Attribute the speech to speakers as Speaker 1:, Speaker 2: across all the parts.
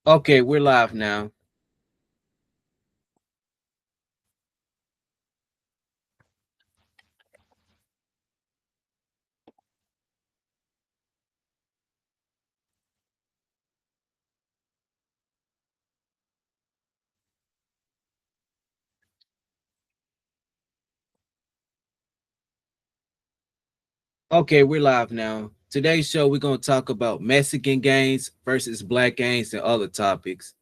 Speaker 1: Okay, we're live now. Okay, we're live now. Today's show, we're going to talk about Mexican gangs versus black gangs and other topics.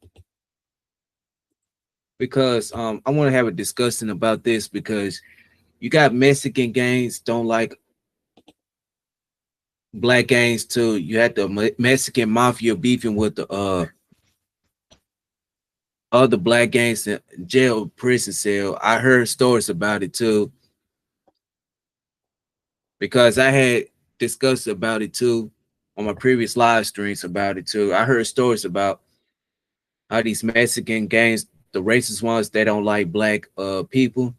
Speaker 1: Because I want to have a discussion about this because you got Mexican gangs don't like black gangs too. You had the Mexican mafia beefing with the other black gangs in jail, prison cell. I heard stories about it too because I had discussed about it too on my previous live streams about it too. I heard stories about how these Mexican gangs, the racist ones, they don't like black people.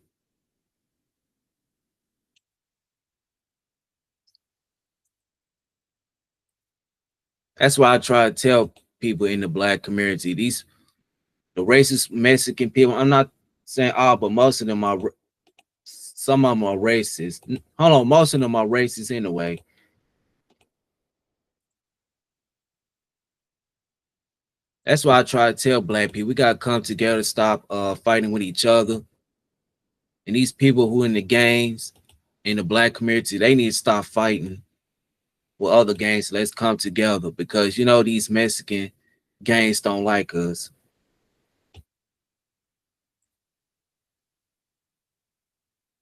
Speaker 1: That's why I try to tell people in the black community, these the racist Mexican people. I'm not saying all, but most of them are. Some of them are racist. Hold on, most of them are racist anyway. That's why I try to tell black people we gotta come together, stop fighting with each other. And these people who in the gangs in the black community, they need to stop fighting with other gangs. Let's come together because these Mexican gangs don't like us.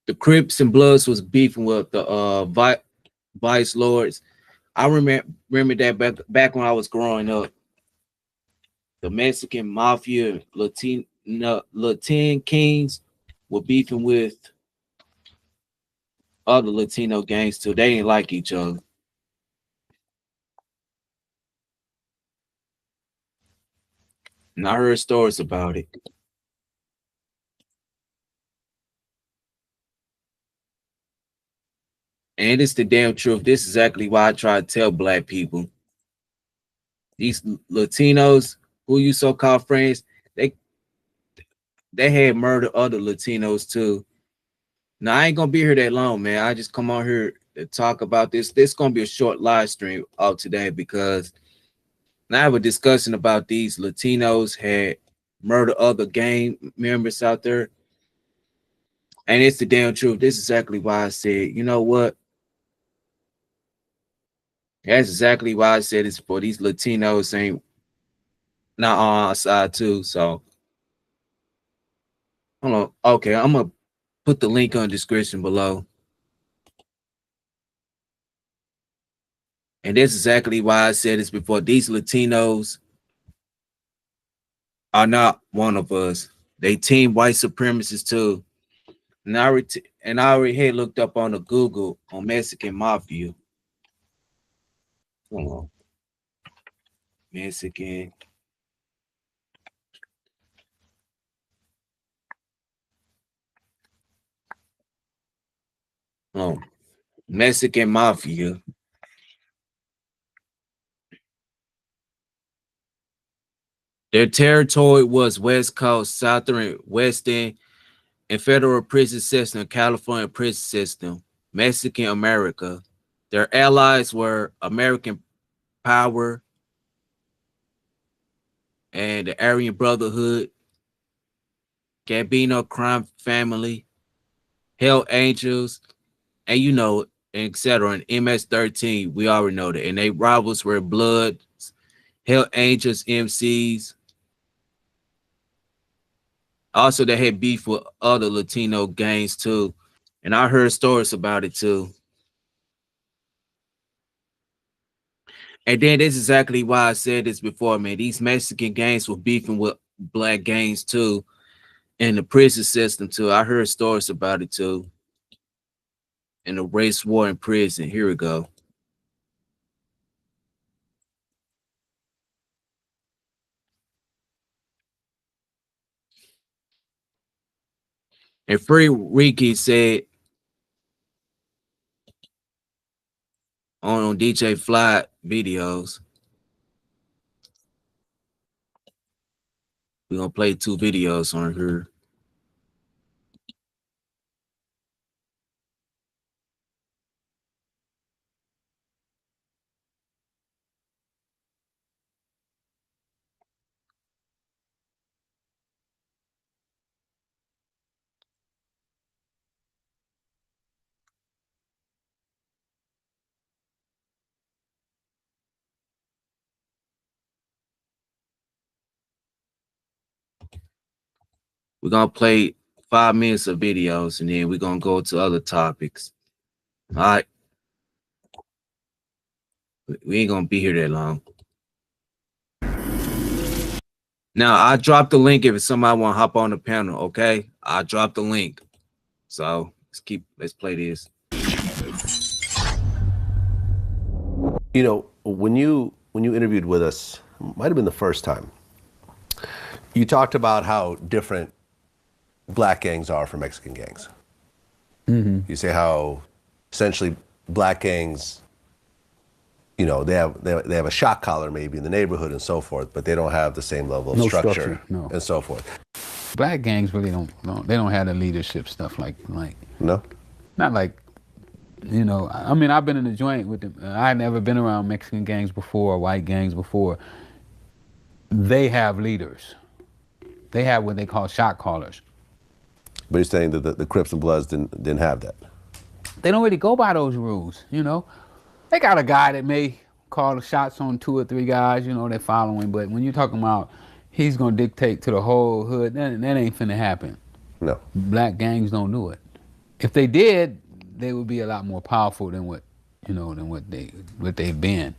Speaker 1: The Crips and Bloods was beefing with the Vice Lords. I remember that back when I was growing up. The Mexican Mafia, Latin Kings were beefing with other Latino gangs too. They didn't like each other. And I heard stories about it. And it's the damn truth. This is exactly why I try to tell black people. These Latinos who you so-called friends, they they had murdered other Latinos too. Now I ain't gonna be here that long, man. I just come on here to talk about this. This gonna be a short live stream of today because now I have a discussion about these Latinos had murdered other gang members out there. And it's the damn truth. This is exactly why I said, you know what? That's exactly why I said it's for these Latinos ain't not on our side too. So hold on. Okay, I'm gonna put the link on the description below. And that's exactly why I said this before. These Latinos are not one of us. They team white supremacists too. And I already had looked up on the Google on Mexican mafia. Hold on. Mexican. Oh, Mexican mafia. Their territory was West Coast, Southern, Western, and federal prison system, California prison system, Mexican America. Their allies were American Power and the Aryan Brotherhood, Gambino Crime Family, Hell Angels, and etc. And MS-13, we already know that. And they rivals were Blood, Hell Angels, MCs. Also, they had beef with other Latino gangs too. And I heard stories about it too. And then this is exactly why I said this before, man. These Mexican gangs were beefing with black gangs too, and the prison system too. I heard stories about it too, and the race war in prison. Here we go. And Free Ricky said on DJ Fly videos, We're gonna play 2 videos on here. We're gonna play 5 minutes of videos, and then we're gonna go to other topics. All right. We ain't gonna be here that long. Now I dropped the link if somebody want to hop on the panel. Okay, I dropped the link. So let's play this.
Speaker 2: You know, when you interviewed with us, might have been the first time, you talked about how different black gangs are from Mexican gangs. Mm-hmm. You say how essentially black gangs, you know, they have a shot collar maybe in the neighborhood and so forth, but they don't have the same level of structure and so forth.
Speaker 3: Black gangs really don't have the leadership stuff like
Speaker 2: No,
Speaker 3: not like, you know, I mean, I've been in the joint with them. I never been around Mexican gangs before, white gangs before. They have leaders. They have what they call shot callers.
Speaker 2: but you're saying that the Crips and Bloods didn't have that.
Speaker 3: They don't really go by those rules, you know. They got a guy that may call the shots on 2 or 3 guys, you know, they're following. But when you're talking about he's gonna dictate to the whole hood, that ain't finna happen.
Speaker 2: No.
Speaker 3: Black gangs don't do it. If they did, they would be a lot more powerful than what they've been.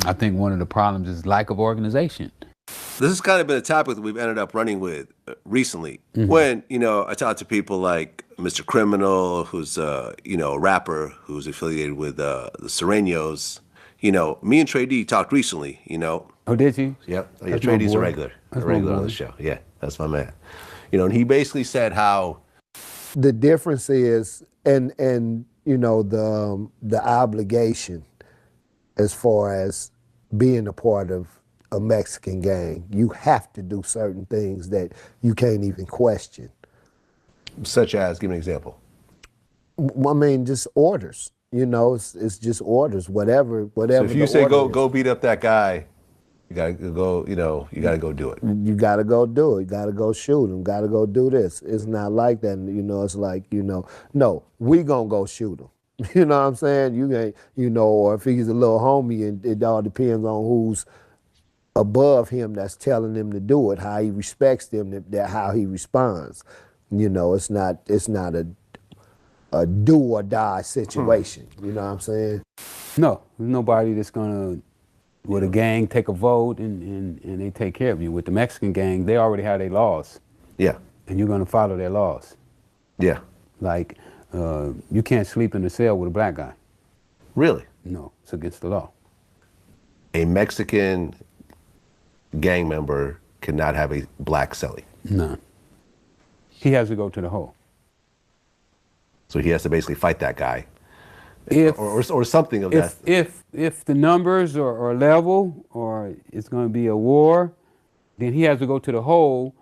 Speaker 3: I think one of the problems is lack of organization.
Speaker 2: This has kind of been a topic that we've ended up running with recently. Mm-hmm. When, you know, I talk to people like Mr. Criminal, who's, you know, a rapper who's affiliated with the Sureños. You know, me and Trey D talked recently, you know.
Speaker 3: Oh, did you?
Speaker 2: Yep. Oh, yeah, Trey D's a regular on the show. Yeah, that's my man. You know, and he basically said how
Speaker 4: the difference is, and you know, the obligation as far as being a part of a Mexican gang, you have to do certain things that you can't even question.
Speaker 2: Such as, give me an example.
Speaker 4: I mean, just orders. You know, it's just orders. Whatever. So
Speaker 2: if you say go beat up that guy, you gotta go. You know, you gotta go do it.
Speaker 4: You gotta go do it. You gotta go shoot him. Gotta go do this. It's not like that. You know, it's like, you know, no, we gonna go shoot him. You know what I'm saying? You ain't, you know, or if he's a little homie, and it all depends on who's above him that's telling him to do it, how he respects them, how he responds. You know, it's not a do or die situation. You know what I'm saying?
Speaker 3: No, there's nobody that's gonna, with a gang, take a vote and they take care of you. With the Mexican gang, they already have their laws.
Speaker 2: Yeah.
Speaker 3: And you're gonna follow their laws.
Speaker 2: Yeah.
Speaker 3: Like, you can't sleep in a cell with a black guy.
Speaker 2: Really?
Speaker 3: No, it's against the law.
Speaker 2: A Mexican gang member cannot have a black cellie.
Speaker 3: No. He has to go to the hole.
Speaker 2: So he has to basically fight that guy, or something of that.
Speaker 3: If the numbers are level, or it's going to be a war, then he has to go to the hole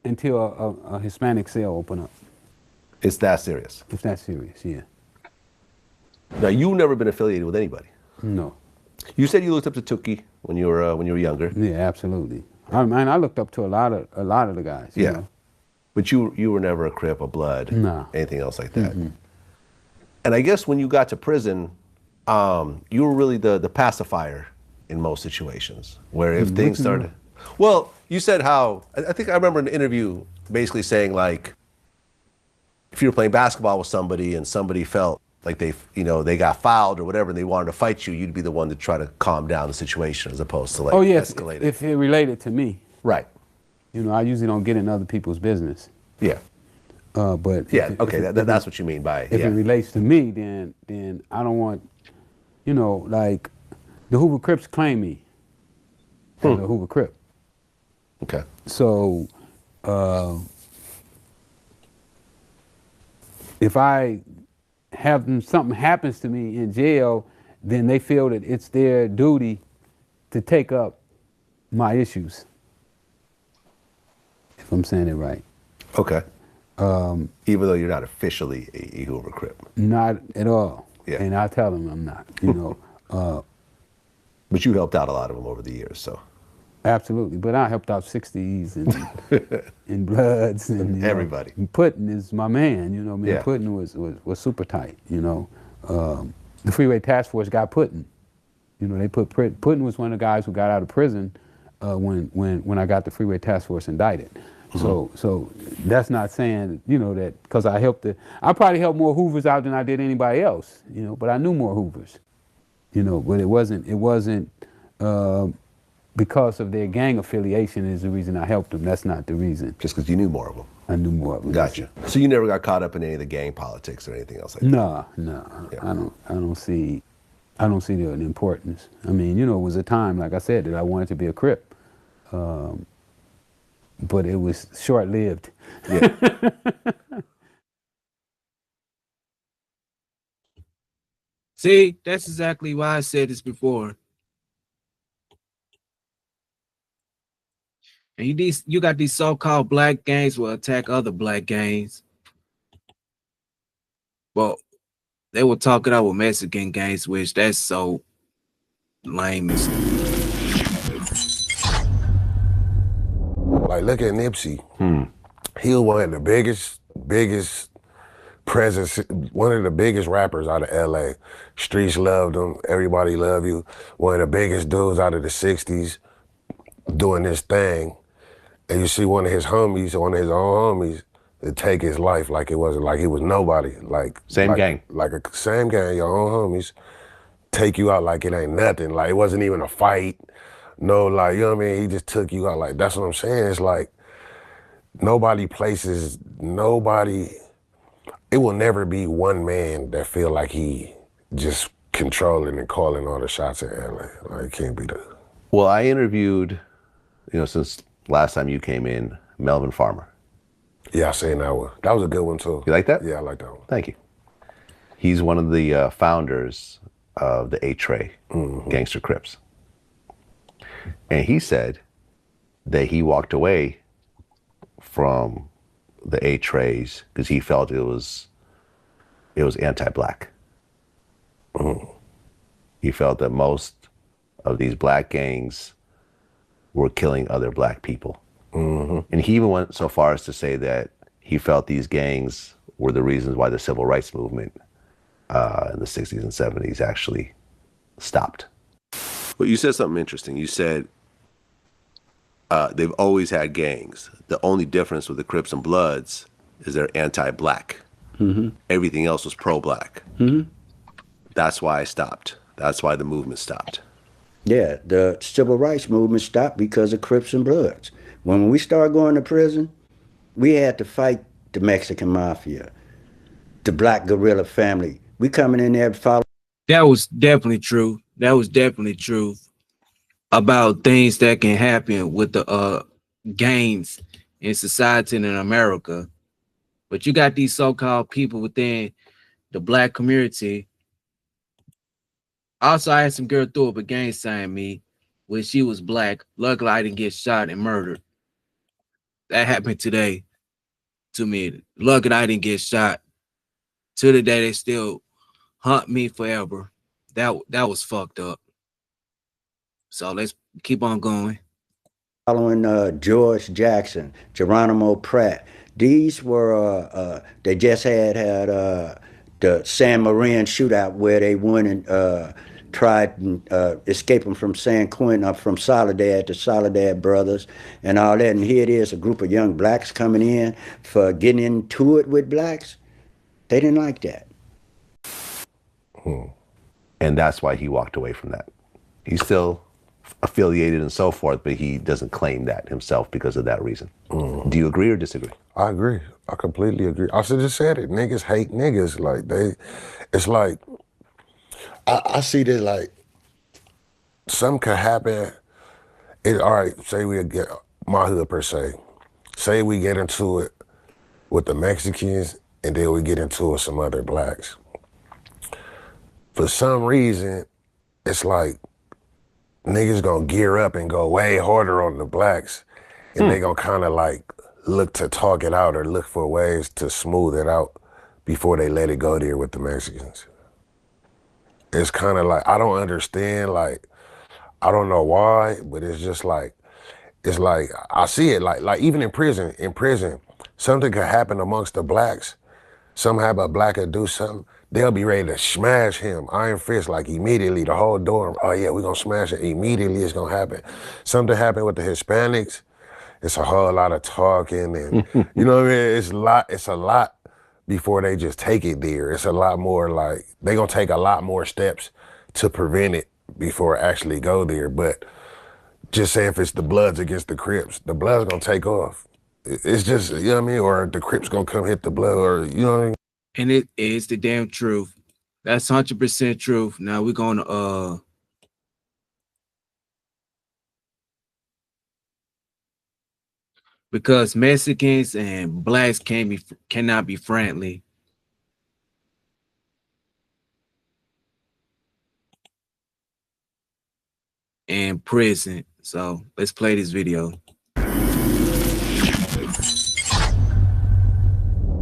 Speaker 3: until a Hispanic cell open up.
Speaker 2: It's that serious.
Speaker 3: It's that serious, yeah.
Speaker 2: Now, you've never been affiliated with anybody.
Speaker 3: No.
Speaker 2: You said you looked up to Tookie when you were younger.
Speaker 3: Yeah, absolutely. I looked up to a lot of the guys.
Speaker 2: Yeah.
Speaker 3: You know?
Speaker 2: But you were never a Crip, a Blood,
Speaker 3: no.
Speaker 2: Anything else like that. Mm-hmm. And I guess when you got to prison, you were really the pacifier in most situations, where if things started. Well, you said how, I think I remember an interview basically saying, like, if you were playing basketball with somebody and somebody felt like they got fouled or whatever and they wanted to fight you, you'd be the one to try to calm down the situation as opposed to escalate it.
Speaker 3: If it related to me.
Speaker 2: Right.
Speaker 3: You know, I usually don't get in other people's business.
Speaker 2: Yeah.
Speaker 3: But
Speaker 2: that's what you mean by
Speaker 3: if it relates to me, then I don't want, you know, like the Hoover Crips claim me as a Hoover Crip.
Speaker 2: Okay.
Speaker 3: So if I have something happens to me in jail, then they feel that it's their duty to take up my issues. if I'm saying it right.
Speaker 2: Okay. Even though you're not officially a Hoover Crip.
Speaker 3: Not at all.
Speaker 2: Yeah.
Speaker 3: And I tell them I'm not, you know.
Speaker 2: But you helped out a lot of them over the years, so.
Speaker 3: Absolutely. But I helped out 60s and Bloods and you
Speaker 2: everybody.
Speaker 3: Know, Putin is my man, you know.
Speaker 2: Yeah.
Speaker 3: Putin was super tight, you know. The Freeway Task Force got Putin. You know, they put Putin was one of the guys who got out of prison when I got the Freeway Task Force indicted. So that's not saying, you know, that because I probably helped more Hoovers out than I did anybody else, you know, but I knew more Hoovers, you know, but it wasn't because of their gang affiliation is the reason I helped them. That's not the reason.
Speaker 2: Just because you knew more of them.
Speaker 3: I knew more of them.
Speaker 2: Gotcha. So you never got caught up in any of the gang politics or anything else like that?
Speaker 3: No,
Speaker 2: Yeah.
Speaker 3: I don't see the importance. I mean, you know, it was a time, like I said, that I wanted to be a Crip. But it was short-lived.
Speaker 2: Yeah.
Speaker 1: See, that's exactly why I said this before. And you got these so-called black gangs will attack other black gangs. Well, they will talk it out with Mexican gangs, which that's so lame.
Speaker 5: Like, look at Nipsey. He was one of the biggest presence, one of the biggest rappers out of LA. Streets loved him. Everybody loved you. One of the biggest dudes out of the 60s doing this thing. And you see one of his homies, one of his own homies, to take his life like it wasn't, like he was nobody.
Speaker 2: Same gang.
Speaker 5: Like a same gang, your own homies take you out like it ain't nothing. Like it wasn't even a fight. No, like, you know what I mean? He just took you out. Like, that's what I'm saying. It's like, it will never be one man that feel like he just controlling and calling all the shots in LA. Like, it can't be that.
Speaker 2: Well, I interviewed, you know, since last time you came in, Melvin Farmer.
Speaker 5: Yeah, I seen that one. That was a good one too.
Speaker 2: You like that?
Speaker 5: Yeah, I like that one.
Speaker 2: Thank you. He's one of the founders of the A-Tray Gangster Crips. And he said that he walked away from the A-Trays because he felt it was anti-black. He felt that most of these black gangs were killing other black people. And he even went so far as to say that he felt these gangs were the reasons why the civil rights movement in the 60s and 70s actually stopped. Well, you said something interesting. You said they've always had gangs. The only difference with the Crips and Bloods is they're anti-black. Everything else was pro-black. That's why I stopped. That's why the movement stopped.
Speaker 6: Yeah, the civil rights movement stopped because of Crips and Bloods. When we started going to prison, we had to fight the Mexican mafia, the black guerrilla family. We coming in there following.
Speaker 1: That was definitely true. That was definitely true about things that can happen with the gangs in society and in America. But you got these so-called people within the black community. Also, I had some girl throw up a gang sign me when she was black. Luckily, I didn't get shot and murdered. That happened today to me. Luckily, I didn't get shot. To the day, they still hunt me forever. That was fucked up. So let's keep on going.
Speaker 6: Following George Jackson, Geronimo Pratt. These were, they just had the San Marin shootout where they went and tried escaping from San Quentin up from Soledad to Soledad Brothers and all that. And here it is, a group of young blacks coming in for getting into it with blacks. They didn't like that.
Speaker 2: And that's why he walked away from that. He's still affiliated and so forth, but he doesn't claim that himself because of that reason. Do you agree or disagree?
Speaker 5: I agree. I completely agree. I just said it. Niggas hate niggas. Like it's like, I see this like, something could happen. All right, say we get, my hood per se. Say we get into it with the Mexicans and then we get into it with some other blacks. For some reason, it's like niggas gonna gear up and go way harder on the blacks and they gonna kind of like look to talk it out or look for ways to smooth it out before they let it go there with the Mexicans. It's kind of like, I don't understand, like, I don't know why, but it's just like, it's like, I see it, like even in prison, something could happen amongst the blacks. Some have a black that do something, they'll be ready to smash him, iron fist, like immediately, the whole door, oh yeah, we're gonna smash it, immediately it's gonna happen. Something happened with the Hispanics, it's a whole lot of talking and, you know what I mean? It's a lot before they just take it there. It's a lot more like, they gonna take a lot more steps to prevent it before it actually go there. But just say if it's the Bloods against the Crips, the Bloods gonna take off. It's just, you know what I mean? Or the Crips gonna come hit the Blood, or, you know what I mean?
Speaker 1: And it is the damn truth. That's 100% truth. Now we're gonna because Mexicans and blacks cannot be friendly. In prison. So let's play this video.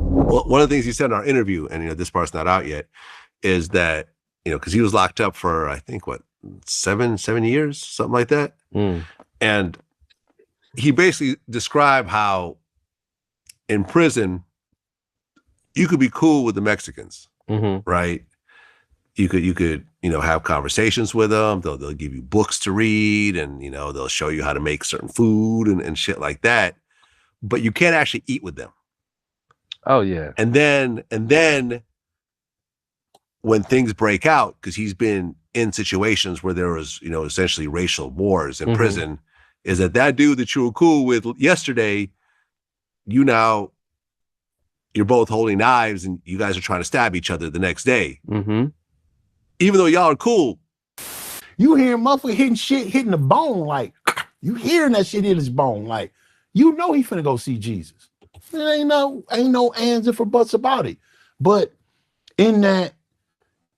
Speaker 2: Well, one of the things he said in our interview, and this part's not out yet, is that because he was locked up for, I think, what, seven years, something like that. And he basically described how in prison you could be cool with the Mexicans, right? You could have conversations with them. They'll give you books to read, and they'll show you how to make certain food and shit like that. But you can't actually eat with them.
Speaker 7: Oh yeah.
Speaker 2: And then when things break out, because he's been in situations where there was essentially racial wars in prison, is that dude that you were cool with yesterday, you're both holding knives and you guys are trying to stab each other the next day. Even though y'all are cool.
Speaker 8: You hearing motherfucker hitting the bone, like, you hearing that shit hit his bone, like, he finna go see Jesus. There ain't no ands if or buts about it. But in that,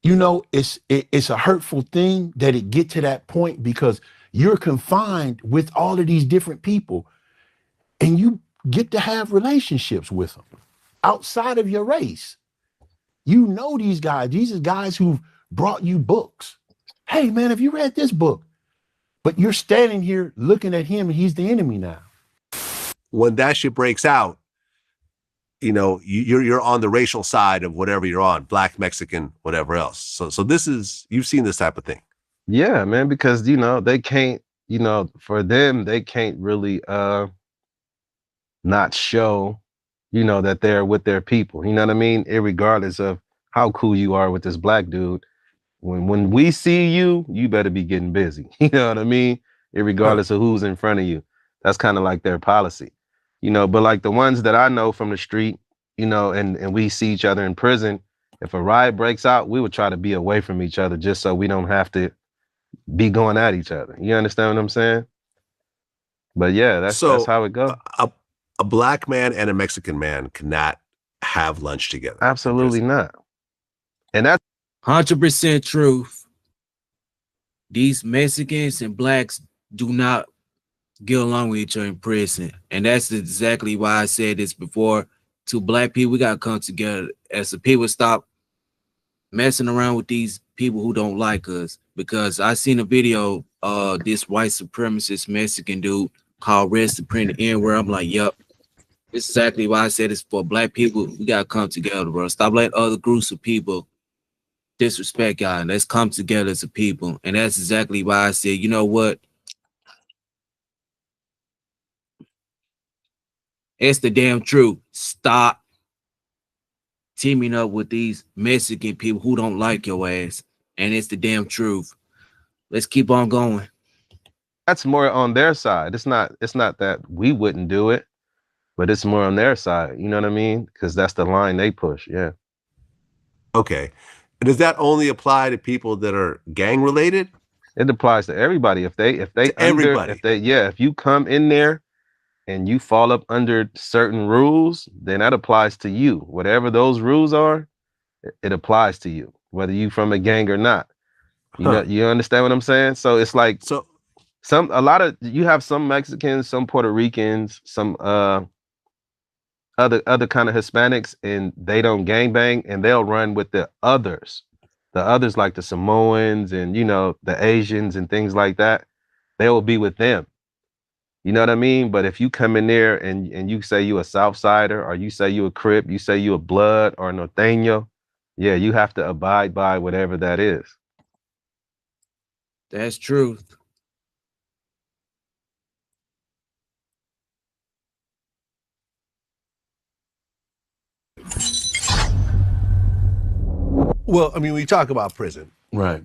Speaker 8: it's a hurtful thing that it get to that point, because you're confined with all of these different people and you get to have relationships with them outside of your race. These guys, who've brought you books. Hey man, have you read this book? But you're standing here looking at him and he's the enemy now.
Speaker 2: When that shit breaks out, you're on the racial side of whatever you're on, black, Mexican, whatever else. So this is, you've seen this type of thing.
Speaker 7: Yeah, man, because they can't, for them, they can't really not show, that they're with their people. You know what I mean? Irregardless of how cool you are with this black dude. When we see you, you better be getting busy. You know what I mean? Irregardless of who's in front of you. That's kind of like their policy. But like the ones that I know from the street, and we see each other in prison, if a riot breaks out, we would try to be away from each other just so we don't have to be going at each other. You understand what I'm saying? But yeah, that's how it goes.
Speaker 2: A black man and a Mexican man cannot have lunch together.
Speaker 7: Absolutely not. And that's
Speaker 1: 100% truth. These Mexicans and blacks do not get along with each other in prison. And that's exactly why I said this before. To black people, we gotta come together as the people stop messing around with these people who don't like us. Because I seen a video this white supremacist Mexican dude called Red Supreme the N-word. I'm like, yep. It's exactly why I said it's for black people. We gotta come together, bro. Stop letting other groups of people disrespect y'all, and let's come together as a people. And that's exactly why I said, you know what? It's the damn truth. Stop teaming up with these Mexican people who don't like your ass. And it's the damn truth. Let's keep on going.
Speaker 7: That's more on their side. It's not that we wouldn't do it, but it's more on their side. You know what I mean? Because that's the line they push. Yeah.
Speaker 2: Okay. Does that only apply to people that are gang related?
Speaker 7: It applies to everybody. If you come in there and you fall up under certain rules, then that applies to you. Whatever those rules are, it applies to you, whether you from a gang or not. You understand what I'm saying? So it's like, you have some Mexicans, some Puerto Ricans, some other kind of Hispanics, and they don't gangbang, and they'll run with the others. The others, like the Samoans and, you know, the Asians and things like that, they will be with them. You know what I mean? But if you come in there and you say you a South Sider, or you say you a Crip, you say you a Blood or Norteño, yeah, you have to abide by whatever that is.
Speaker 1: That's truth.
Speaker 2: Well, I mean, we talk about prison.
Speaker 8: Right.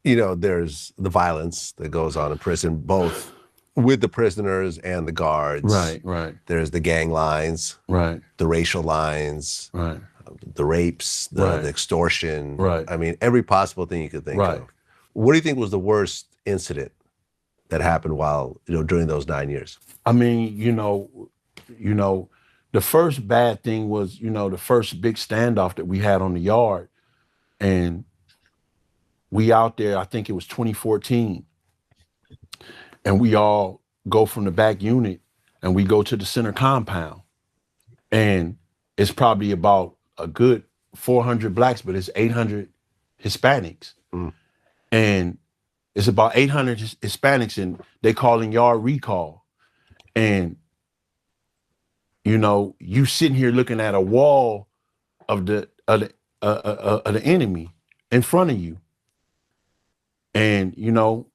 Speaker 2: You know, there's the violence that goes on in prison, both with the prisoners and the guards.
Speaker 8: Right, right,
Speaker 2: There's the gang lines,
Speaker 8: right,
Speaker 2: the racial lines,
Speaker 8: right,
Speaker 2: the rapes,
Speaker 8: Right.
Speaker 2: the extortion.
Speaker 8: Right.
Speaker 2: I mean, every possible thing you could think
Speaker 8: Right.
Speaker 2: of. What do you think was the worst incident that happened while, you know, during those 9 years?
Speaker 8: I mean, you know, the first bad thing was, you know, the first big standoff that we had on the yard, and we out there, I think it was 2014, and we all go from the back unit and we go to the center compound, and it's probably about a good 400 blacks, but it's 800 Hispanics.
Speaker 2: Mm.
Speaker 8: And it's about 800 Hispanics, and they calling yard recall. And, you know, you sitting here looking at a wall of the enemy in front of you. And, you know,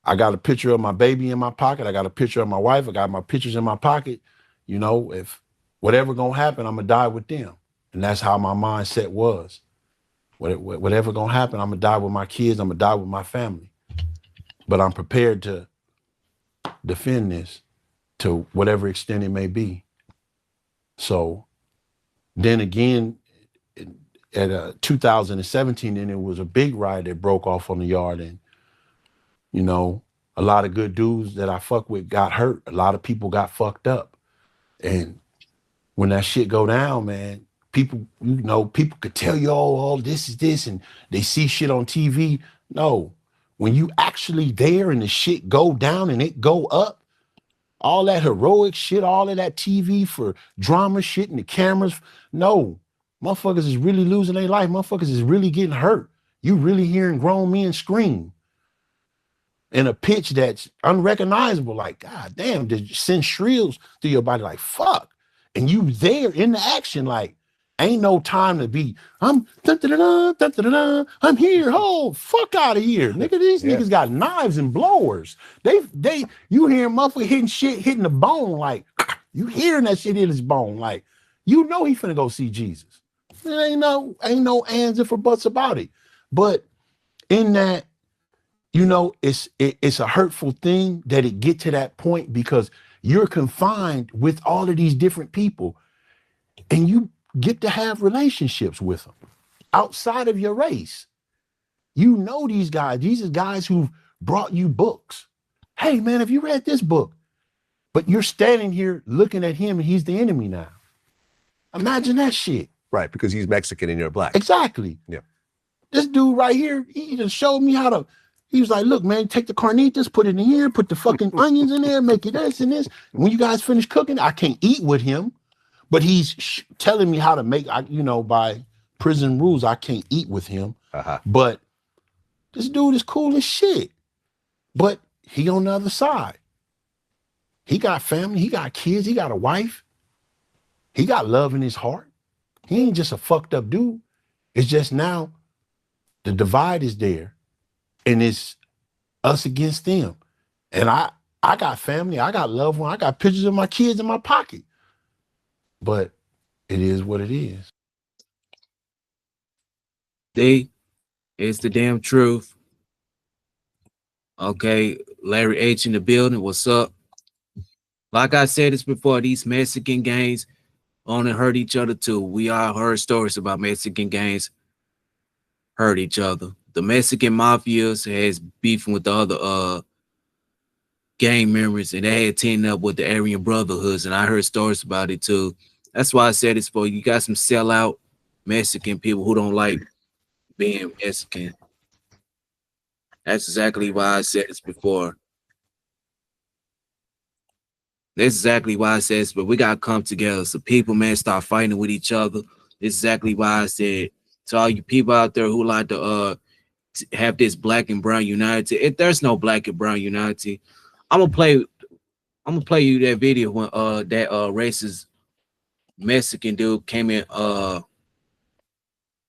Speaker 8: I got a picture of my baby in my pocket. I got a picture of my wife. I got my pictures in my pocket. You know, if whatever gonna happen, I'm gonna die with them. And that's how my mindset was. Whatever gonna happen, I'm gonna die with my kids. I'm gonna die with my family. But I'm prepared to defend this to whatever extent it may be. So then again, at 2017, then it was a big riot that broke off on the yard, and you know, a lot of good dudes that I fuck with got hurt. A lot of people got fucked up. And when that shit go down, man, people, you know, people could tell you, oh, this is this, and they see shit on TV. No, when you actually there and the shit go down and it go up, all that heroic shit, all of that TV for drama shit and the cameras, no, motherfuckers is really losing their life. Motherfuckers is really getting hurt. You really hearing grown men scream in a pitch that's unrecognizable. Like, God damn, did you send shrills through your body? Like, fuck. And you there in the action, like, ain't no time to be, I'm da-da-da-da, da-da-da-da, I'm here, oh, fuck out of here. Nigga, these niggas got knives and blowers. You hear motherfucker hitting shit, hitting the bone, like, you hearing that shit hit his bone, like, you know he finna go see Jesus. There ain't no ands if or buts about it. But in that, you know, it's a hurtful thing that it get to that point because you're confined with all of these different people, and you get to have relationships with them outside of your race. You know these guys. These are guys who've brought you books. Hey, man, have you read this book? But you're standing here looking at him and he's the enemy now. Imagine that shit.
Speaker 2: Right, because he's Mexican and you're black.
Speaker 8: Exactly.
Speaker 2: Yeah.
Speaker 8: This dude right here, he just showed me how to. He was like, look, man, take the carnitas, put it in here, put the fucking onions in there, make it this and this. When you guys finish cooking, I can't eat with him, but he's telling me how to make, you know, by prison rules, I can't eat with him.
Speaker 2: Uh-huh.
Speaker 8: But this dude is cool as shit. But he on the other side. He got family, he got kids, he got a wife. He got love in his heart. He ain't just a fucked up dude. It's just now the divide is there. And it's us against them. And I got family, I got loved one, I got pictures of my kids in my pocket. But it is what it is.
Speaker 1: It's the damn truth. Okay, Larry H in the building, what's up? Like I said this before, these Mexican gangs only hurt each other too. We all heard stories about Mexican gangs hurt each other. The Mexican mafias has beefing with the other gang members, and they had teamed up with the Aryan Brotherhoods, and I heard stories about it too. That's why I said it's for you got some sellout Mexican people who don't like being Mexican. That's exactly why I said this before. That's exactly why I says, but we gotta come together. So people, man, start fighting with each other. This is exactly why I said to all you people out there who like to have this black and brown unity. If there's no black and brown unity, I'm gonna play you that video when that racist Mexican dude came in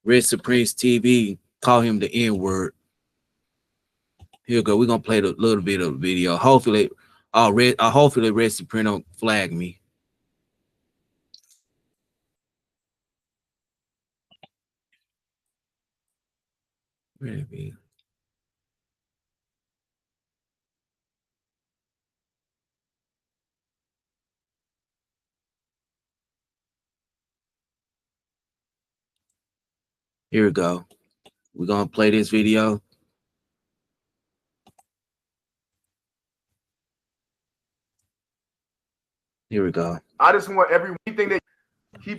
Speaker 1: Red Supreme's TV, call him the N-word. Here we go. We're gonna play a little bit of the video. Hopefully Red Supreme don't flag me. Where it be? Here we go. We're gonna play this video. Here we go.
Speaker 9: I just want everything that he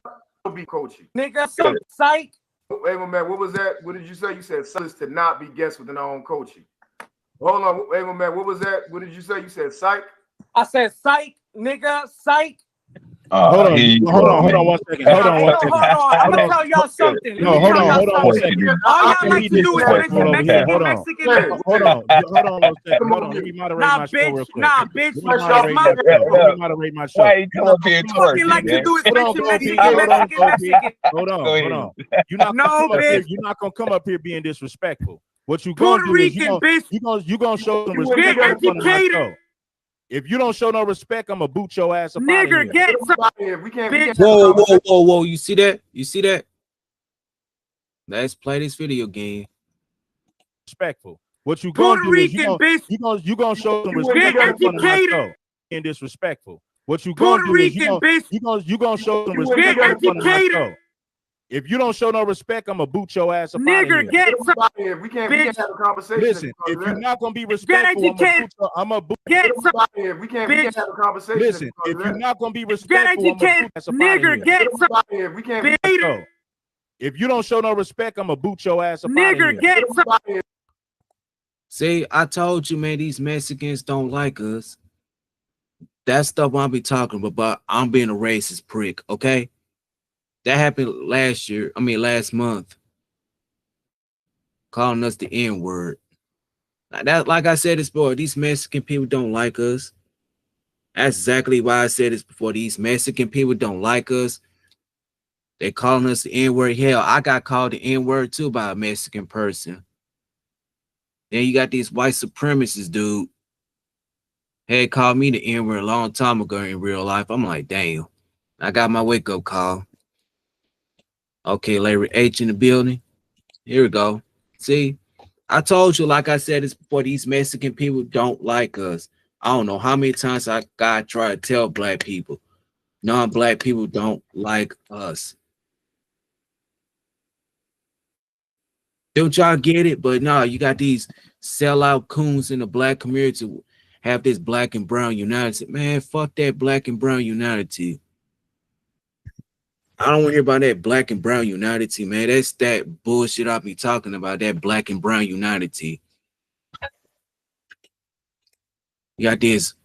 Speaker 9: be coaching.
Speaker 10: Nigga, some psych.
Speaker 9: Wait a minute, what was that? What did you say? You said is to not be guessed within our own coaching. Hold on, wait a minute, what was that? What did you say? You said psych?
Speaker 10: I said psych, nigga, psych.
Speaker 8: Hold on 1 second. Hold on 1 second.
Speaker 10: I'm gonna tell y'all something.
Speaker 8: No, hold on 1 second.
Speaker 10: All y'all like to do is mention Mexican.
Speaker 8: Hold on 1 second. Hold on. Let me moderate my show real quick.
Speaker 10: Nah, bitch.
Speaker 8: Let me moderate my show.
Speaker 11: Why you come up here and twerk?
Speaker 10: You like to do is mention Mexican.
Speaker 8: Hold on. You're not gonna come up here being disrespectful. What you gonna do is you gonna show some respect in front of my show. If you don't show no respect, I'm gonna boot your ass up out of here.
Speaker 10: Get
Speaker 9: we can't.
Speaker 1: Whoa! You see that? You see that? Let's play this video game.
Speaker 8: Respectful. What you gonna do is you gonna show some respect in front of my show. And disrespectful. What you gonna do is you gonna show some respect in front of my show. If you don't show no respect, I'm gonna boot your ass up out of here.
Speaker 9: We can't have a conversation.
Speaker 8: Listen, if you're not gonna be respectful, I'm gonna boot.
Speaker 9: We can't have a conversation.
Speaker 8: Listen, if you're not gonna be respectful, I'm gonna boot your ass up out of here. If you don't show no respect, I'm gonna boot your ass up out of here.
Speaker 1: See, I told you, man, these Mexicans don't like us. That stuff I'll be talking about, but I'm being a racist prick, okay? That happened last month. Calling us the N-word. Like I said this before, these Mexican people don't like us. That's exactly why I said this before. These Mexican people don't like us. They calling us the N-word. Hell, I got called the N-word too by a Mexican person. Then you got these white supremacists, dude. Hey, called me the N-word a long time ago in real life. I'm like, damn. I got my wake-up call. Okay, Larry H in the building. Here we go. See, I told you, like I said this before, these Mexican people don't like us. I don't know how many times I got try to tell black people, non-black people don't like us. Don't y'all get it? But no, you got these sellout coons in the black community have this black and brown unity. Man, fuck that black and brown unity. I don't want to hear about that black and brown unity, man. That's that bullshit I be talking about, that black and brown unity. You got these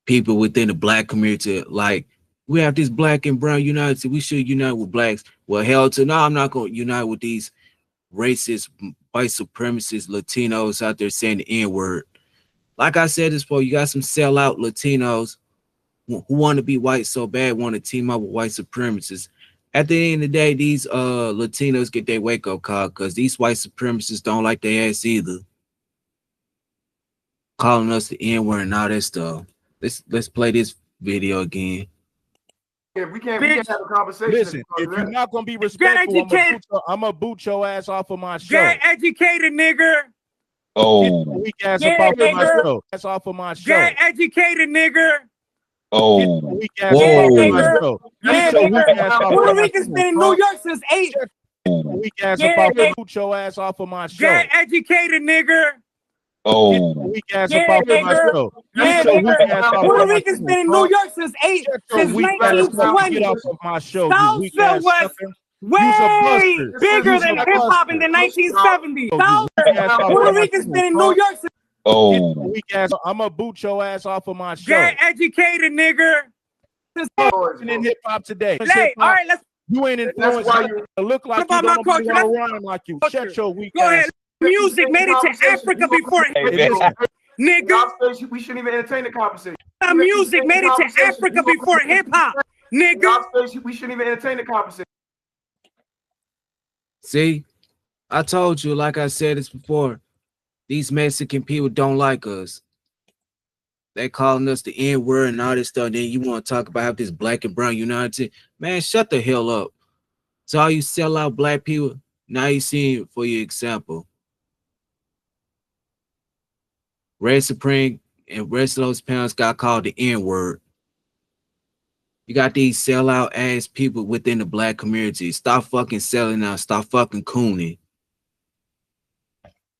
Speaker 1: people within the black community, like, we have this black and brown unity. We should unite with blacks. Well, hell to no, I'm not going to unite with these racist, white supremacist Latinos out there saying the N-word. Like I said this before, you got some sellout Latinos who want to be white so bad, want to team up with white supremacists. At the end of the day, these Latinos get their wake-up call because these white supremacists don't like their ass either. Calling us the N-word and all that stuff. Let's play this video again.
Speaker 9: We can't have a conversation.
Speaker 8: Listen, if you're not gonna be respectful, I'm gonna boot your ass off of my show.
Speaker 10: Get educated, nigga.
Speaker 11: Oh,
Speaker 8: weak ass off of my show. That's off of my show.
Speaker 10: Get educated, nigga.
Speaker 11: Oh,
Speaker 8: weak ass off of my show.
Speaker 10: Puerto Rican's been in New York since 8.
Speaker 8: Weak ass off of boot your ass off of my show.
Speaker 10: Get educated, nigga.
Speaker 11: Oh,
Speaker 8: weak ass off of my show.
Speaker 10: Puerto Rican's been in New York since 8, since 1920.
Speaker 8: Get off of my show.
Speaker 10: Southville was way bigger than hip hop in the 1970s. Puerto Rican's been in New York since
Speaker 11: Oh.
Speaker 8: Weak ass. I'm gonna boot your ass off of my show.
Speaker 10: Get educated, nigga.
Speaker 8: In hip hop today.
Speaker 10: Hey, all right, let's.
Speaker 8: You ain't influenced. You look like
Speaker 10: What about
Speaker 8: you
Speaker 10: my
Speaker 8: don't
Speaker 10: culture?
Speaker 8: want to rhyme like you. Shut your weak
Speaker 10: Go
Speaker 8: ass.
Speaker 10: ahead. Music made it to Africa before nigga.
Speaker 9: We shouldn't even entertain the conversation.
Speaker 10: Music made it to Africa before hip hop, nigga.
Speaker 9: We shouldn't even entertain the conversation.
Speaker 1: See, I told you, like I said this before, these Mexican people don't like us. They calling us the N-word and all this stuff. Then you want to talk about how this black and brown unity. Man, shut the hell up. So all you sell out black people, now you see it for your example. Red Supreme and rest of those parents got called the N-word. You got these sellout ass people within the black community. Stop fucking selling out. Stop fucking cooning.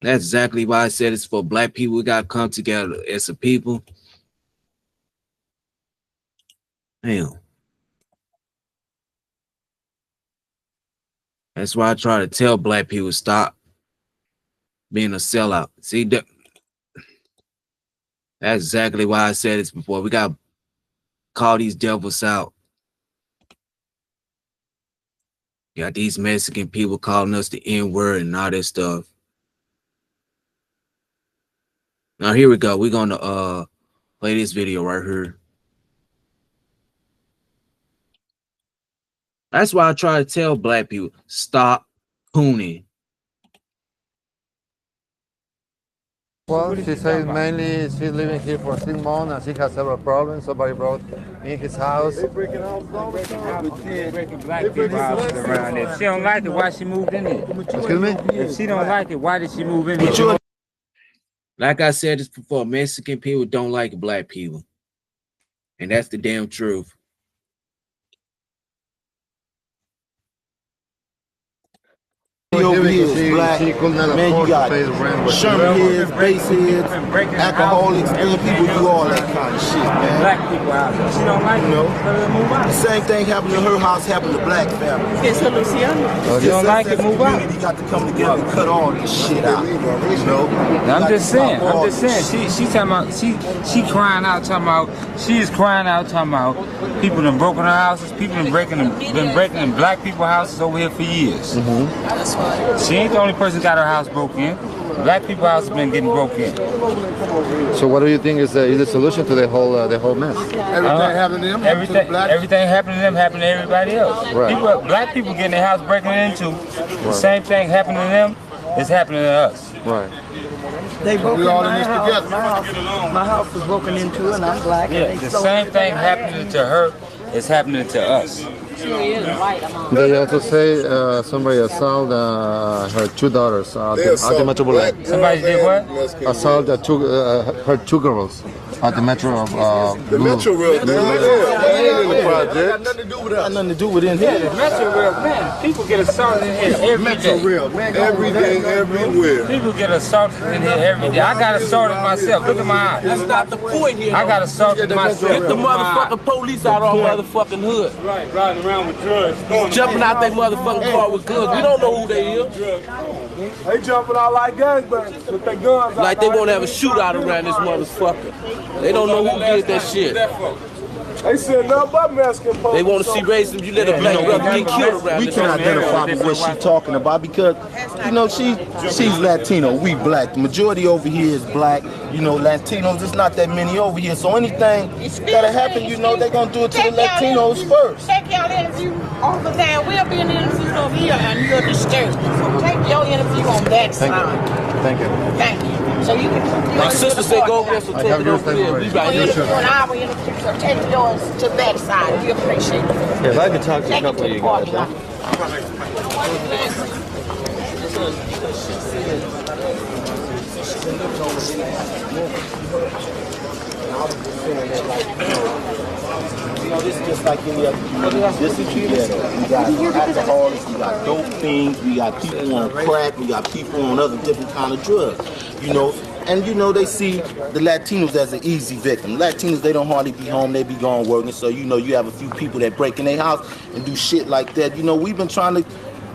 Speaker 1: That's exactly why I said it's for black people. We got to come together as a people. Damn. That's why I try to tell black people stop being a sellout. See, that's exactly why I said this before. We got to call these devils out. You got these Mexican people calling us the N-word and all that stuff. Now here we go. We're gonna play this video right here. That's why I try to tell black people, stop cooning.
Speaker 12: Well, she says mainly she's living here for 6 months and she has several problems. Somebody brought in his house.
Speaker 10: Breaking black people houses around there. If she don't like it, why she moved in here?
Speaker 12: Excuse me?
Speaker 10: If she don't like it, why did she move in here?
Speaker 1: Like I said this before, Mexican people don't like black people. And that's the damn truth.
Speaker 13: Over here is black. Man, you got Sherman heads, bass heads, alcoholics, and people do all that kind of shit, man.
Speaker 10: Black people out. She don't like it.
Speaker 13: The same thing happened to her house, happened to black family.
Speaker 10: It's a Luciano. You don't like it, move out.
Speaker 13: You got to come together and cut all this shit out. You know?
Speaker 10: I'm just saying. She talking about. She crying out talking about. She is crying out talking about. People done broken her houses. People been breaking in black people houses over here for years. She ain't the only person got her house broke in. Black people house has been getting broke in.
Speaker 12: So what do you think is the solution to the whole mess?
Speaker 13: Everything happened to them.
Speaker 10: Everything happened to them happened to everybody else.
Speaker 12: Right.
Speaker 10: Black people getting their house breaking into. The same thing happened to them is happening to us.
Speaker 12: Right.
Speaker 14: They broke in my house. My house was broken into and I'm black.
Speaker 10: Yeah, the same thing happening to her is happening to us.
Speaker 12: They also say somebody assaulted her 2 daughters at the Metro Boulevard.
Speaker 10: Somebody did what?
Speaker 12: Assaulted her 2 girls at the Metro of
Speaker 13: the Metro Rail. They ain't in the project.
Speaker 14: Got nothing to do with it in here.
Speaker 10: The Metro Rail, man, people get assaulted in here every day.
Speaker 13: Every day, everywhere.
Speaker 10: People get assaulted in here every day. I got assaulted myself. Look at my eyes.
Speaker 15: That's not the point here.
Speaker 10: I got assaulted myself.
Speaker 15: Get the motherfucking police out of our motherfucking hood.
Speaker 10: Right, riding around with drugs.
Speaker 15: Jumping out their motherfucking car with guns. We don't know who they is.
Speaker 9: They jumping out like gangbangers with their guns out.
Speaker 15: Like they want to have a shootout around this motherfucker. They don't know who did that shit.
Speaker 9: They said nothing but Mexican police.
Speaker 15: They want to see racism. You let a black brother get killed around
Speaker 13: We
Speaker 15: this
Speaker 13: can
Speaker 15: motherfucker.
Speaker 13: identify with what she's talking about because, you know, she's Latino, we black. The majority over here is black. You know, Latinos, there's not that many over here. So anything that'll happen, you know, they're going to do it to the Latinos first.
Speaker 16: Take your interview all the time. We'll be in the interview over here and you're disturbed. So take your interview on that side.
Speaker 12: Thank you.
Speaker 16: Thank you. So you can.
Speaker 15: My sister said go over there, so take it over there. We right here.
Speaker 16: For an hour interview, so take yours to that side. We appreciate it.
Speaker 12: Yes, I can talk to a couple of you guys.
Speaker 13: You know, this is just like any other. This is ghetto. We got alcoholics, we got dope fiends, we got people on crack, we got people on other different kind of drugs. You know, and you know they see the Latinos as an easy victim. Latinos, they don't hardly be home, they be gone working. So you know, you have a few people that break in their house and do shit like that. You know, we've been trying to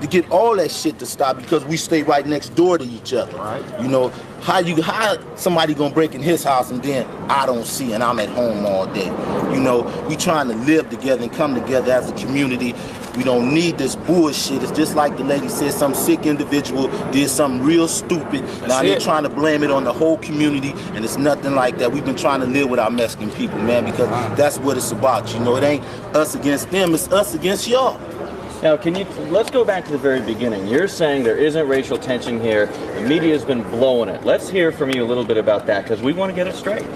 Speaker 13: get all that shit to stop because we stay right next door to each other. Right. You know, How somebody gonna break in his house and then I don't see and I'm at home all day? You know, we trying to live together and come together as a community. We don't need this bullshit. It's just like the lady said, some sick individual did something real stupid. Now they're trying to blame it on the whole community, and it's nothing like that. We've been trying to live with our Mexican people, man, because that's what it's about. You know, it ain't us against them, it's us against y'all.
Speaker 17: Now, let's go back to the very beginning. You're saying there isn't racial tension here. The media's been blowing it. Let's hear from you a little bit about that, because we want to get it straight.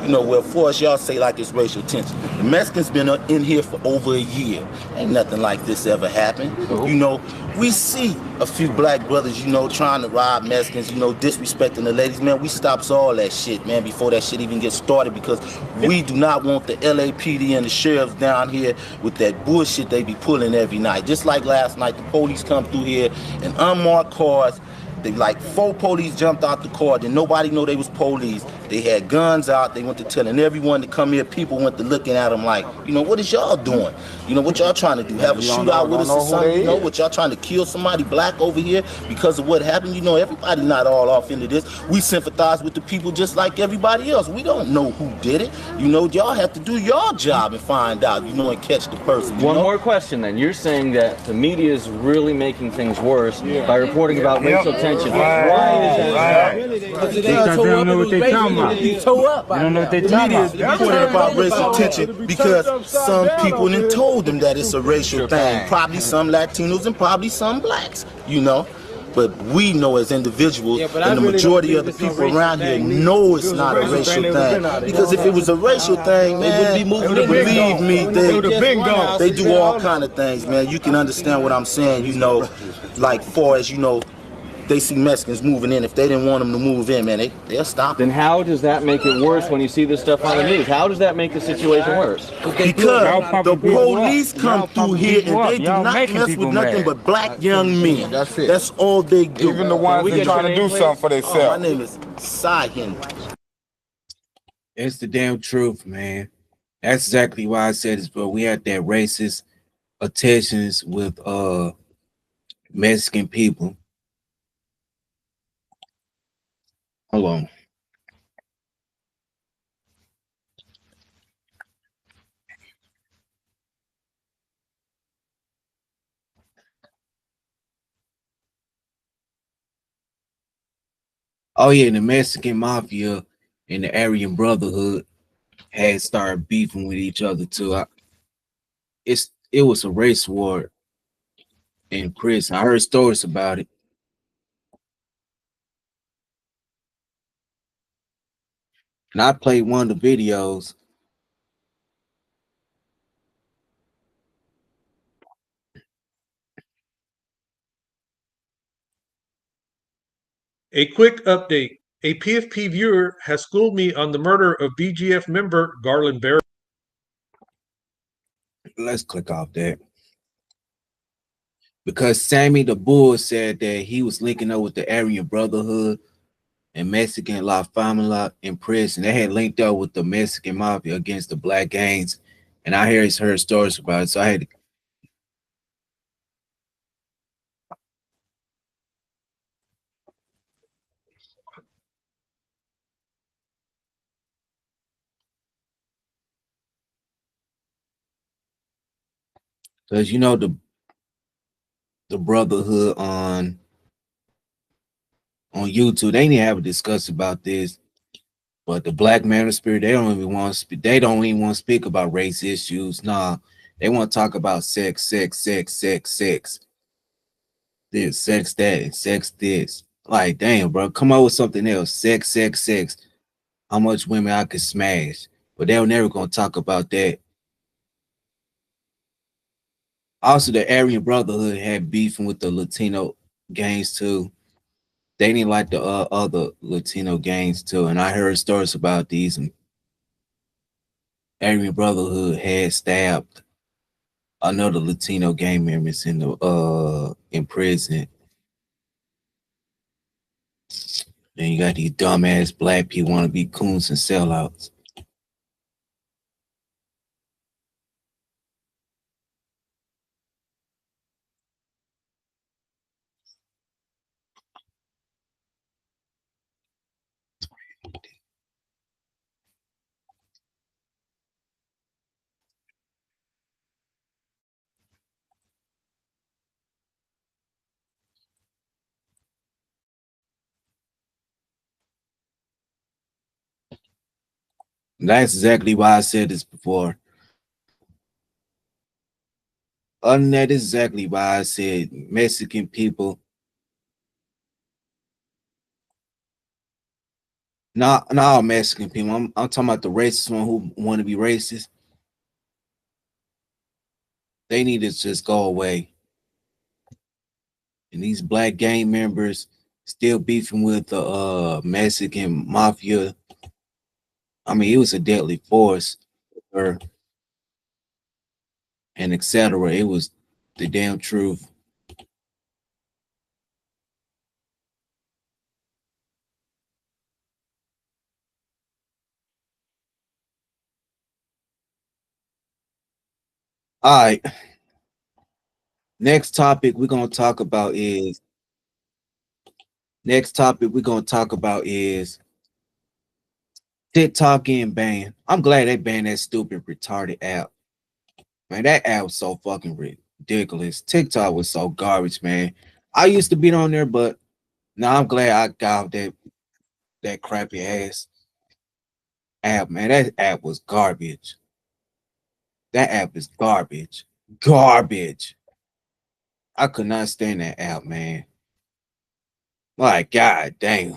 Speaker 13: You know, well, for us, y'all say like it's racial tension. The Mexicans been in here for over a year. Ain't nothing like this ever happened. You know, we see a few black brothers, you know, trying to rob Mexicans, you know, disrespecting the ladies. Man, we stops all that shit, man, before that shit even gets started, because we do not want the LAPD and the sheriffs down here with that bullshit they be pulling every night. Just like last night, the police come through here in unmarked cars. They like 4 police jumped out the car. Then nobody know they was police. They had guns out. They went to telling everyone to come here. People went to looking at them like, you know, what is y'all doing? You know, what y'all trying to do? Have a shootout with us or something? You know, what y'all trying to kill somebody black over here because of what happened? You know, everybody not all off into this. We sympathize with the people just like everybody else. We don't know who did it. You know, y'all have to do your job and find out, you know, and catch the person.
Speaker 17: One more question then. You're saying that the media is really making things worse by reporting about racial tension. Why is that?
Speaker 10: Because they don't know what they're talking about. They don't know what they're talking about.
Speaker 13: They're reporting about racial tension because some people done told them that it's a racial thing. Probably some Latinos and probably some blacks, you know. But we know as individuals, and the majority of the people around here know it's not a racial thing. Because if it was a racial thing, man, believe me, they do all kind of things, man. You can understand what I'm saying, you know, like far as, you know, they see Mexicans moving in. If they didn't want them to move in, man, they'll stop.
Speaker 17: Then how does that make it worse when you see this stuff on the news? How does that make the situation worse?
Speaker 13: Because the police come through here and they do not mess with nothing but black young men. That's it. That's all they do.
Speaker 10: Even the ones that trying to do something for themselves.
Speaker 13: My name is Sahin.
Speaker 1: It's the damn truth, man. That's exactly why I said this, bro. We had that racist attentions with Mexican people. Hold on. Oh yeah, the Mexican mafia and the Aryan Brotherhood had started beefing with each other too. It was a race war in prison. I heard stories about it. And I played one of the videos.
Speaker 18: A quick update. A PFP viewer has schooled me on the murder of BGF member Garland Barrett.
Speaker 1: Let's click off that. Because Sammy the Bull said that he was linking up with the Aryan Brotherhood and Mexican La Familia in prison. They had linked up with the Mexican mafia against the black gangs. And I heard stories about it. So I had to because you know the Brotherhood on YouTube, they didn't have a discussion about this. But the Black Manosphere, they don't even want to speak. They don't even want to speak about race issues. Nah, they want to talk about sex. This, sex that, and sex this. Like, damn, bro, come up with something else. Sex. How much women I could smash. But they're never gonna talk about that. Also, the Aryan Brotherhood had beefing with the Latino gangs too. They didn't like the other Latino gangs too. And I heard stories about these. And Aryan Brotherhood had stabbed another Latino gang members in prison. Then you got these dumbass black people want to be coons and sellouts. That's exactly why I said this before. Other than that, is exactly why I said Mexican people. Not all Mexican people. I'm talking about the racist one who want to be racist. They need to just go away. And these black gang members still beefing with the Mexican mafia. I mean, it was a deadly force, or and etc. It was the damn truth. All right. Next topic we're gonna talk about is TikTok getting banned. I'm glad they banned that stupid retarded app. Man, that app was so fucking ridiculous. TikTok was so garbage, man. I used to be on there, but now I'm glad I got off that crappy ass app, man. That app was garbage. That app is garbage. Garbage. I could not stand that app, man. My God damn.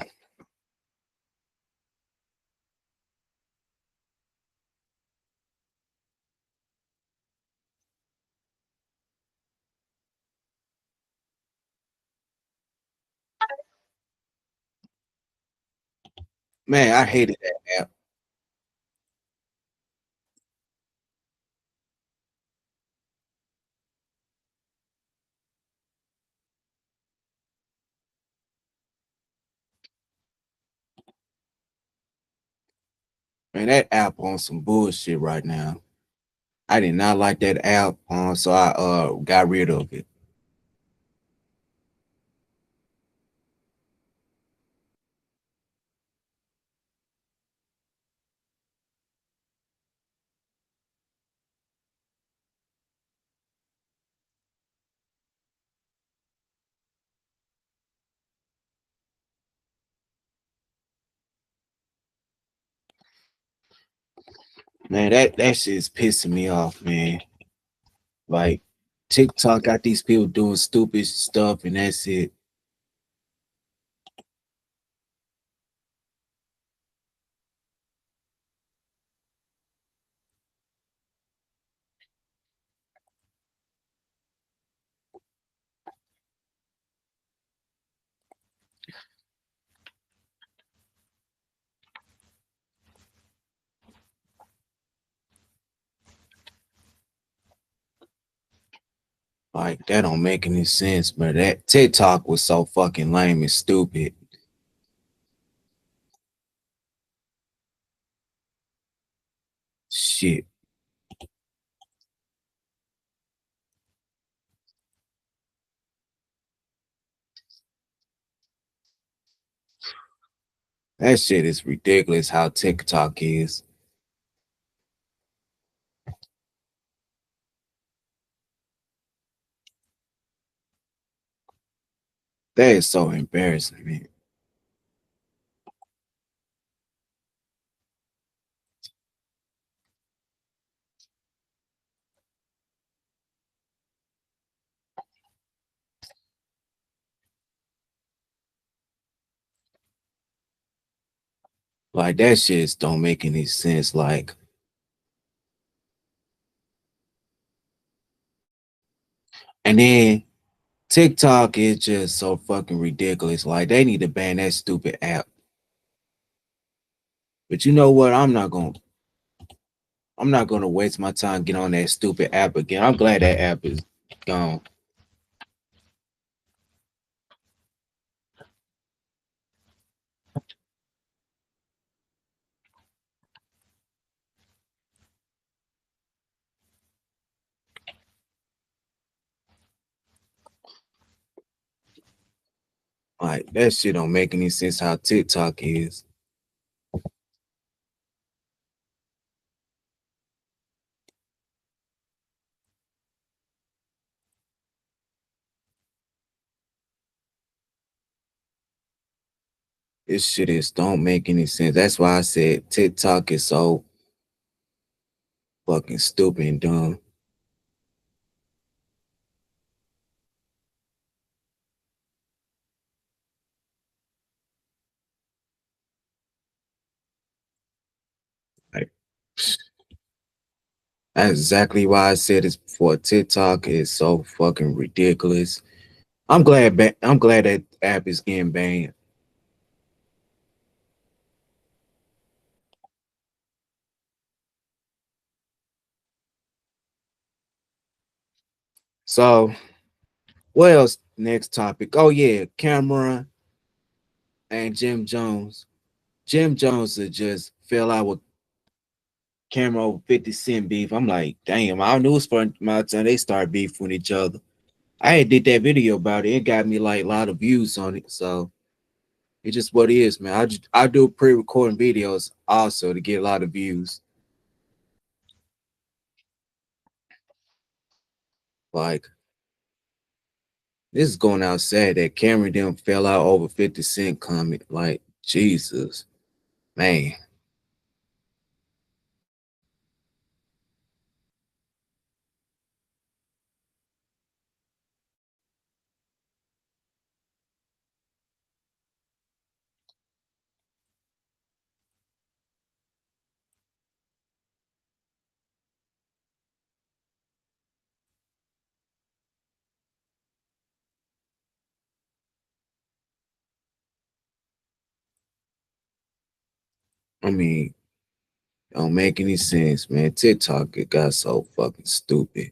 Speaker 1: Man, I hated that app. Man, that app on some bullshit right now. I did not like that app, so I got rid of it. Man, that shit is pissing me off, man. Like TikTok got these people doing stupid stuff, and that's it. Like that don't make any sense, but that TikTok was so fucking lame and stupid. Shit. That shit is ridiculous how TikTok is. That is so embarrassing, man. Like that shit don't make any sense. Like, and then TikTok is just so fucking ridiculous. Like they need to ban that stupid app. But you know what? I'm not gonna waste my time getting on that stupid app again. I'm glad that app is gone. Like that shit don't make any sense how TikTok is. This shit is don't make any sense. That's why I said TikTok is so Fucking stupid and dumb. Like, that's exactly why I said this before. TikTok is so fucking ridiculous. I'm glad that app is getting banned. So, what else? Next topic. Oh yeah, Cameron and Jim Jones. Jim Jones just fell out with Cameron over 50 Cent beef. I'm like, damn, I knew it was for my time they start beef with each other. I had did that video about it. It got me like a lot of views on it. So it's just what it is, man. I do pre-recording videos also to get a lot of views. Like, this is going out sad that Cameron them fell out over 50 Cent comment. Like, Jesus, man. I mean, don't make any sense, man. TikTok, it got so fucking stupid.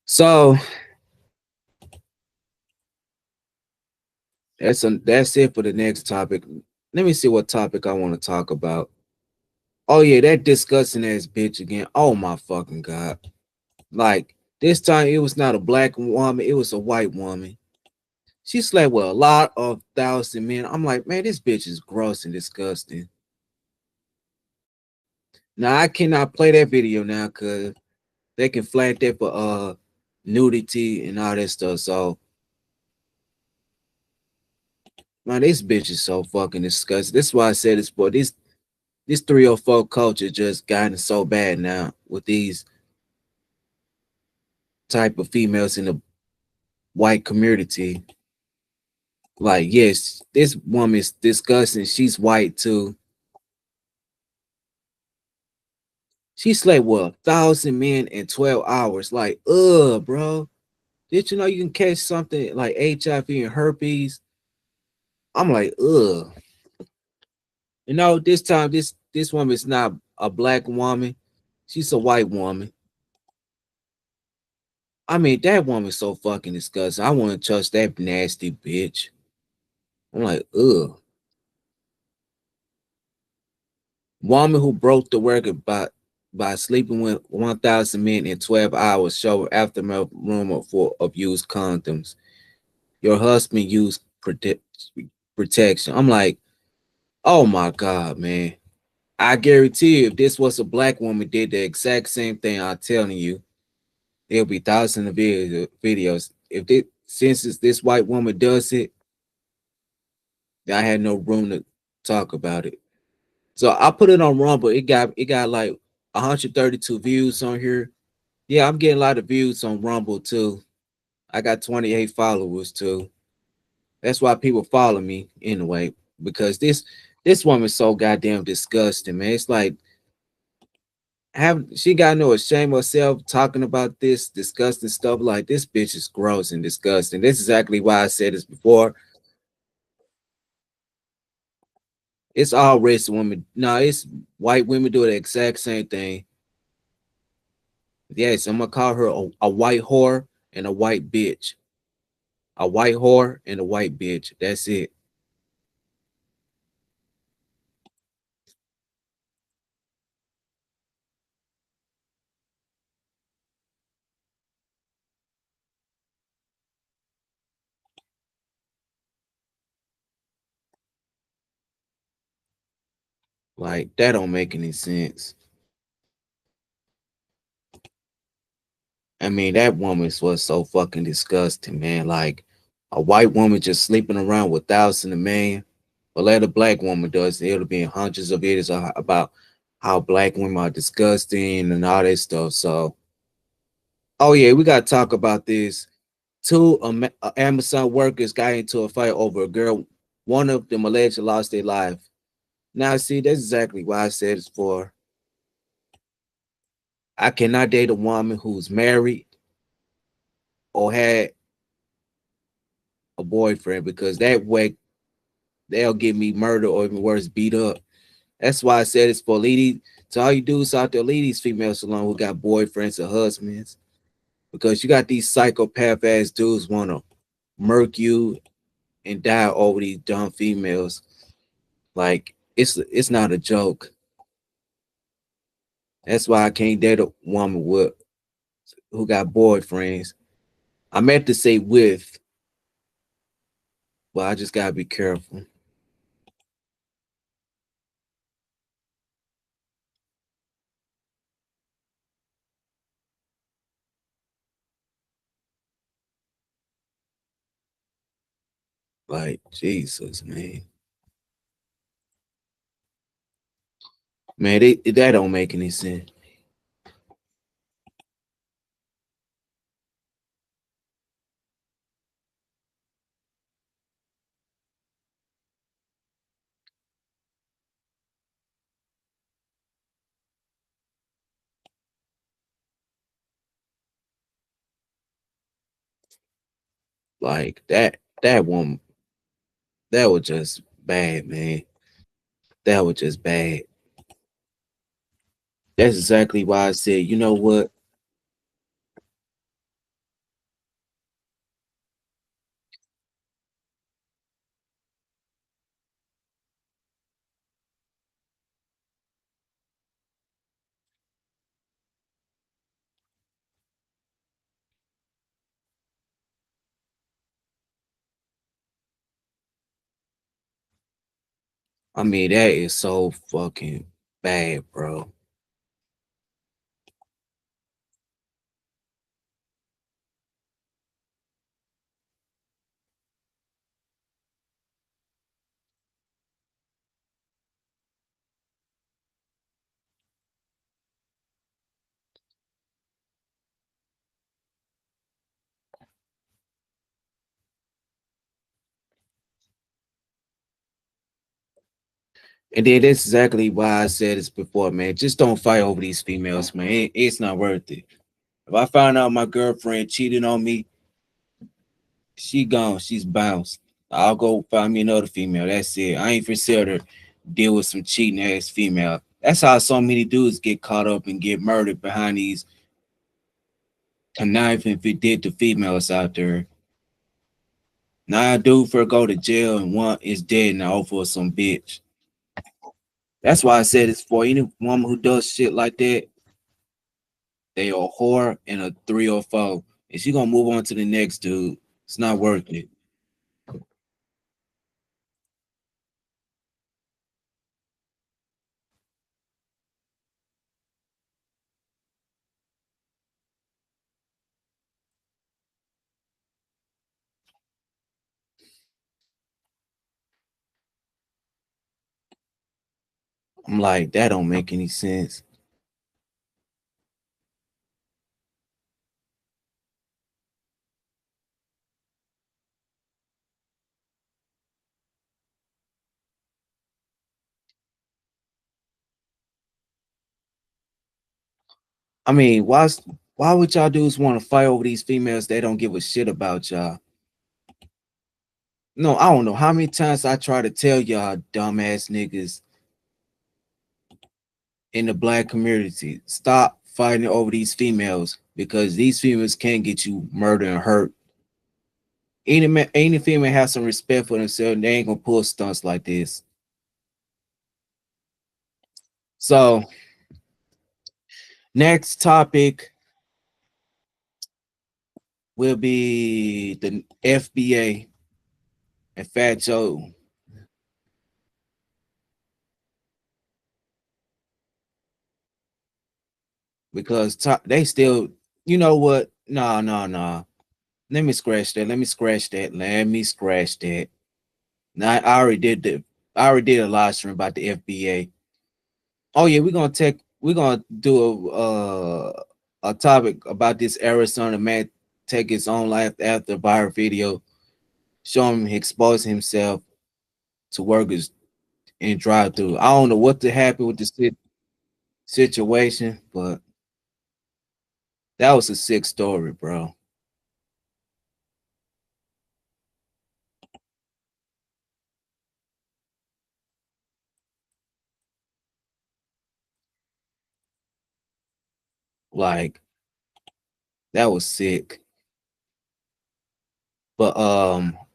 Speaker 1: So that's it for the next topic. Let me see what topic I want to talk about. Oh yeah, that disgusting ass bitch again. Oh my fucking god. Like, this time it was not a black woman, it was a white woman. She slept with a lot of thousand men. I'm like, man, this bitch is gross and disgusting. Now I cannot play that video now because they can flag that for nudity and all that stuff. So man, this bitch is so fucking disgusting. This is why I said this, boy. This 304 culture just gotten so bad now with these type of females in the white community. Like, yes, this woman is disgusting. She's white too. She slept with 1,000 men in 12 hours. Like, bro. Did you know you can catch something like HIV and herpes? I'm like, ugh. You know, this time this woman is not a black woman. She's a white woman. I mean, that woman's so fucking disgusting. I want to trust that nasty bitch. I'm like, ugh. Woman who broke the record by sleeping with 1,000 men in 12 hours show aftermath rumor of used condoms. Your husband used protection. I'm like, oh my God, man. I guarantee you, if this was a black woman did the exact same thing, I'm telling you, there'll be thousands of videos. Since this white woman does it, I had no room to talk about it. So I put it on Rumble. It got like 132 views on here. Yeah, I'm getting a lot of views on Rumble too. I got 28 followers too. That's why people follow me anyway, because this woman's so goddamn disgusting, man. It's like, she got no shame herself talking about this disgusting stuff. Like, this bitch is gross and disgusting. This is exactly why I said this before. It's all race women. No, it's white women do the exact same thing. Yes, I'm gonna call her a white whore and a white bitch. A white whore and a white bitch. That's it. Like, that don't make any sense. I mean, that woman was so fucking disgusting, man. Like a white woman just sleeping around with thousands of men. But let a black woman does, it'll be in hundreds of videos about how black women are disgusting and all that stuff. So, oh yeah, we gotta talk about this. Two Amazon workers got into a fight over a girl. One of them allegedly lost their life. Now, see, that's exactly why I said it's for. I cannot date a woman who's married or had a boyfriend because that way they'll get me murdered or even worse, beat up. That's why I said it's for ladies. To all you dudes out there, leave these females alone who got boyfriends or husbands. Because you got these psychopath ass dudes want to murk you and die over these dumb females. Like it's not a joke. That's why I can't date a woman who got boyfriends. I meant to say with, but I just gotta be careful. Like Jesus, man. Man, that don't make any sense. Like that woman, that was just bad, man. That was just bad. That's exactly why I said, you know what? I mean, that is so fucking bad, bro. And then that's exactly why I said this before, man. Just don't fight over these females, man. It's not worth it. If I find out my girlfriend cheated on me, she gone. She's bounced. I'll go find me another female. That's it. I ain't for sure to deal with some cheating ass female. That's how so many dudes get caught up and get murdered behind these conniving vindictive females out there. Now a dude for go to jail and one is dead now for some bitch. That's why I said it's for any woman who does shit like that. They are a whore and a 304. And she gonna move on to the next dude. It's not worth it. I'm like, that don't make any sense. I mean, why would y'all dudes want to fight over these females they don't give a shit about y'all? No, I don't know how many times I try to tell y'all dumbass niggas in the black community, stop fighting over these females because these females can get you murdered and hurt. Any female has some respect for themselves, they ain't gonna pull stunts like this. So, next topic will be the FBA and Fat Joe. Because they still, You know what? No, no, no. Let me scratch that. Let me scratch that. Let me scratch that. Now I already did a live stream about the FBA. Oh yeah, we're gonna do a topic about this Arizona man take his own life after a viral video showing him exposing himself to workers in drive-through. I don't know what to happen with the situation, but that was a sick story, bro. Like that was sick. But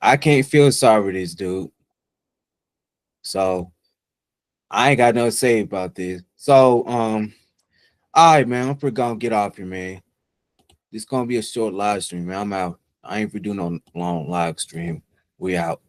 Speaker 1: I can't feel sorry for this dude. So I ain't got nothing to say about this. So all right, man. I'm pretty gonna get off here, man. This gonna be a short live stream, man. I'm out. I ain't for doing no long live stream. We out.